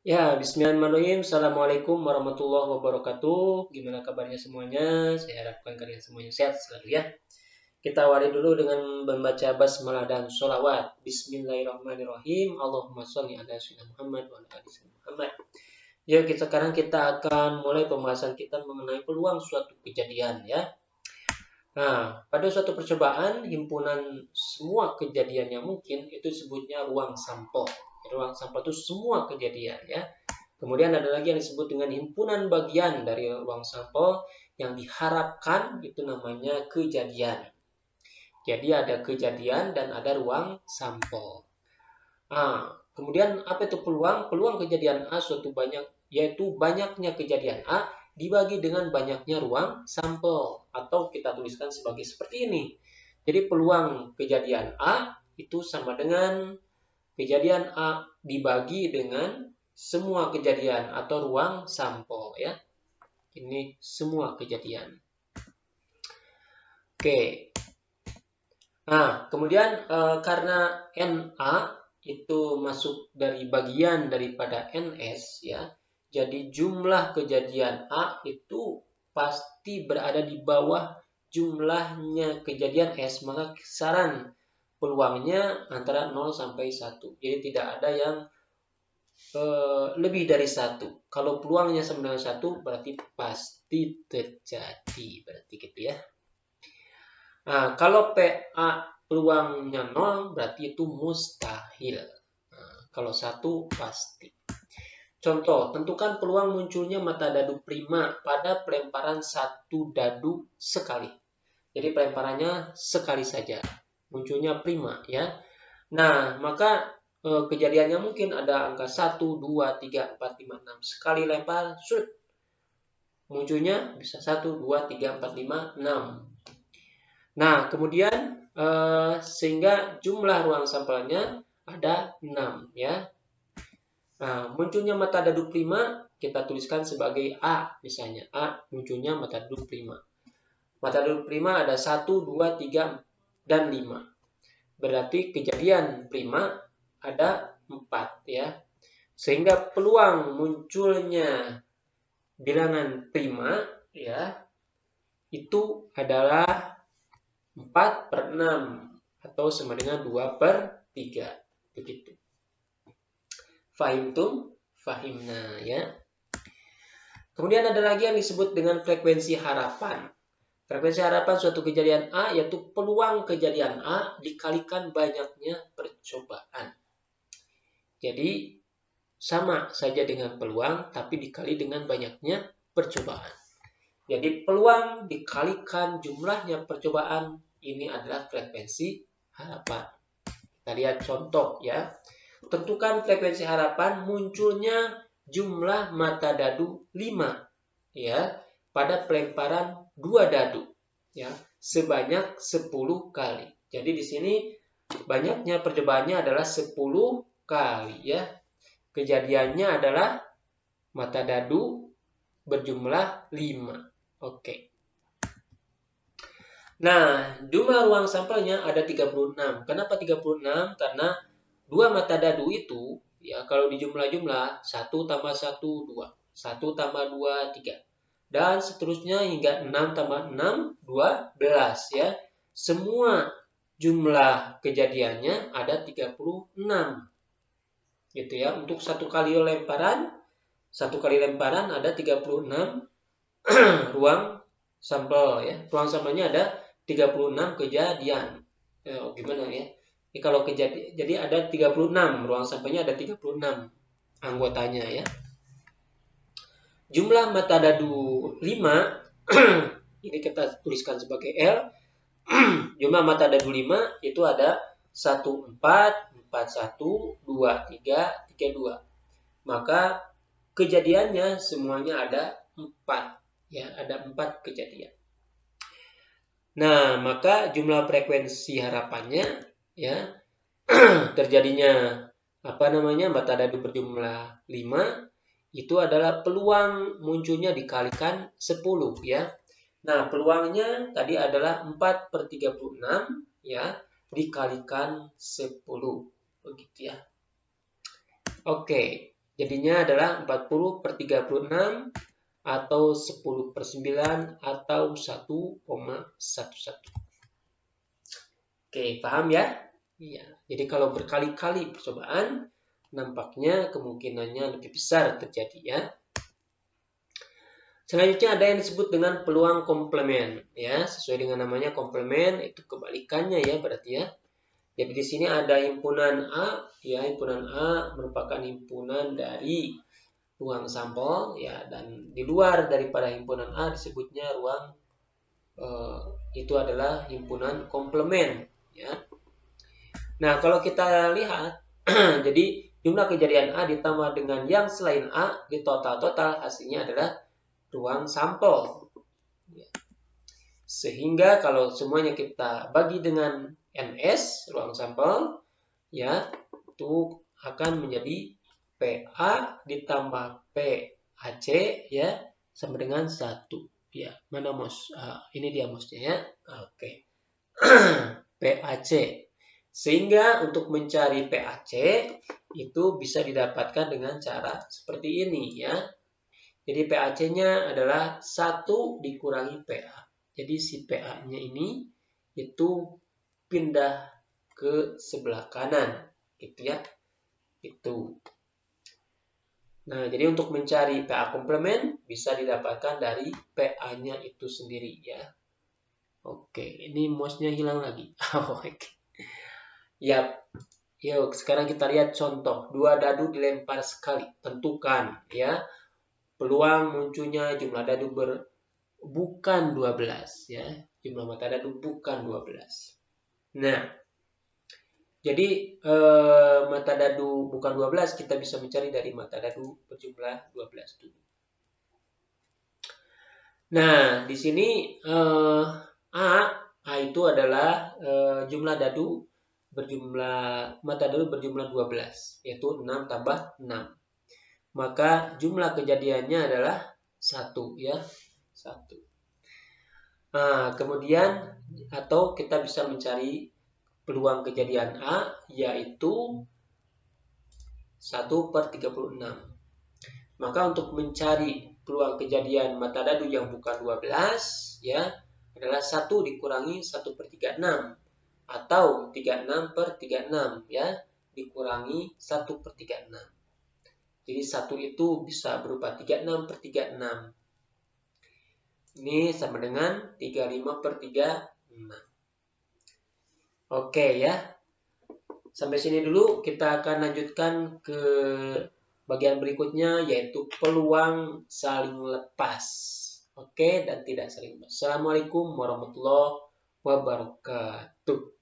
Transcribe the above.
Ya, bismillahirrahmanirrahim. Assalamualaikum warahmatullahi wabarakatuh. Gimana kabarnya semuanya? Saya harapkan kalian semuanya sehat selalu ya. Kita awali dulu dengan membaca basmalah dan sholawat. Bismillahirrahmanirrahim. Allahumma sholli ala sayyidina Muhammad wa ala ali sayyidina Muhammad. Ya, sekarang kita akan mulai pembahasan kita mengenai peluang suatu kejadian ya. Nah, pada suatu percobaan, himpunan semua kejadian yang mungkin itu disebutnya ruang sampel. Ruang sampel itu semua kejadian ya. Kemudian ada lagi yang disebut dengan himpunan bagian dari ruang sampel yang diharapkan itu namanya kejadian. Jadi ada kejadian dan ada ruang sampel. Kemudian apa itu peluang? Peluang kejadian A suatu banyak yaitu banyaknya kejadian A dibagi dengan banyaknya ruang sampel atau kita tuliskan sebagai seperti ini. Jadi peluang kejadian A itu sama dengan kejadian A dibagi dengan semua kejadian atau ruang sampel ya. Ini semua kejadian. Oke. Nah, kemudian karena NA itu masuk dari bagian daripada NS ya. Jadi jumlah kejadian A itu pasti berada di bawah jumlahnya kejadian S, maka kisaran peluangnya antara 0 sampai 1. Jadi tidak ada yang lebih dari 1. Kalau peluangnya sama dengan 1 berarti pasti terjadi, berarti gitu ya. Nah, kalau PA peluangnya 0 berarti itu mustahil. Nah, kalau 1 pasti. Contoh, tentukan peluang munculnya mata dadu prima pada pelemparan satu dadu sekali. Jadi pelemparannya sekali saja. Munculnya prima ya. Nah, maka kejadiannya mungkin ada angka 1, 2, 3, 4, 5, 6. Sekali lempar, shoot. Munculnya bisa 1, 2, 3, 4, 5, 6. Nah, kemudian sehingga jumlah ruang sampelnya ada 6 ya. Nah, munculnya mata dadu prima kita tuliskan sebagai A misalnya. A munculnya mata dadu prima. Mata dadu prima ada 1, 2, 3, dan 5. Berarti kejadian prima ada 4 ya. Sehingga peluang munculnya bilangan prima ya itu adalah 4/6 atau sama dengan 2/3. Begitu. Fahimtum? Fahimna ya. Kemudian ada lagi yang disebut dengan frekuensi harapan. Frekuensi harapan suatu kejadian A yaitu peluang kejadian A dikalikan banyaknya percobaan. Jadi sama saja dengan peluang tapi dikali dengan banyaknya percobaan. Jadi peluang dikalikan jumlahnya percobaan ini adalah frekuensi harapan. Kita lihat contoh ya. Tentukan frekuensi harapan munculnya jumlah mata dadu 5 ya pada pelemparan 2 dadu ya sebanyak 10 kali. Jadi di sini banyaknya percobaannya adalah 10 kali ya. Kejadiannya adalah mata dadu berjumlah 5. Oke. Nah, jumlah ruang sampelnya ada 36. Kenapa 36? Karena 2 mata dadu itu, ya kalau dijumlah-jumlah, 1 tambah 1, 2. 1 tambah 2, 3. Dan seterusnya hingga 6 tambah 6, 12 ya. Semua jumlah kejadiannya ada 36. Gitu ya. Untuk satu kali lemparan ada 36 ruang sampel ya. Ruang sampelnya ada 36 kejadian. Gimana ya? Kalau jadi ada 36 ruang sampelnya ada 36 anggotanya ya. Jumlah mata dadu 5 ini kita tuliskan sebagai L. Jumlah mata dadu 5 itu ada 14, 41, 23, 32. Maka kejadiannya semuanya ada 4 ya, ada 4 kejadian. Nah, maka jumlah frekuensi harapannya ya terjadinya mata dadu berjumlah 5 itu adalah peluang munculnya dikalikan 10 ya. Nah, peluangnya tadi adalah 4/36 ya dikalikan 10 begitu ya. Oke. Jadinya adalah 40/36 atau 10/9 atau 1,11. Oke, paham ya? Iya. Jadi kalau berkali-kali percobaan, nampaknya kemungkinannya lebih besar terjadi ya. Selanjutnya ada yang disebut dengan peluang komplement ya, sesuai dengan namanya komplement itu kebalikannya ya berarti ya. Jadi di sini ada himpunan A ya, himpunan A merupakan himpunan dari ruang sampel ya, dan di luar daripada himpunan A disebutnya ruang itu adalah himpunan komplement ya. Nah, kalau kita lihat jadi jumlah kejadian A ditambah dengan yang selain A di total hasilnya adalah ruang sampel. Sehingga kalau semuanya kita bagi dengan NS, ruang sampel, ya, itu akan menjadi PA ditambah PAC, ya, sama dengan 1. Ya, mana mouse? Ini dia mouse-nya ya. Oke. PAC. Sehingga untuk mencari PAC itu bisa didapatkan dengan cara seperti ini ya. Jadi PAC-nya adalah 1 dikurangi PA. Jadi si PA-nya ini itu pindah ke sebelah kanan, gitu ya. Itu. Nah, jadi untuk mencari PA komplement bisa didapatkan dari PA-nya itu sendiri ya. Oke, ini mouse-nya hilang lagi. Oke. Yap. Yuk, sekarang kita lihat contoh. 2 dadu dilempar sekali. Tentukan ya. Peluang munculnya jumlah dadu bukan 12 ya. Jumlah mata dadu bukan 12. Nah, jadi mata dadu bukan 12 kita bisa mencari dari mata dadu berjumlah 12 dulu. Nah, di sini A itu adalah jumlah dadu mata dadu berjumlah 12, yaitu 6 tambah 6. Maka jumlah kejadiannya adalah 1 ya, 1. Nah, kemudian atau kita bisa mencari peluang kejadian A yaitu 1/36. Maka untuk mencari peluang kejadian mata dadu yang bukan 12 ya adalah 1 dikurangi 1/36 atau 36/36 ya dikurangi 1/36. Jadi 1 itu bisa berupa 36/36. Ini sama dengan 35/36. Oke ya. Sampai sini dulu, kita akan lanjutkan ke bagian berikutnya yaitu peluang saling lepas. Oke, dan tidak saling lepas. Assalamualaikum warahmatullahi wabarakatuh.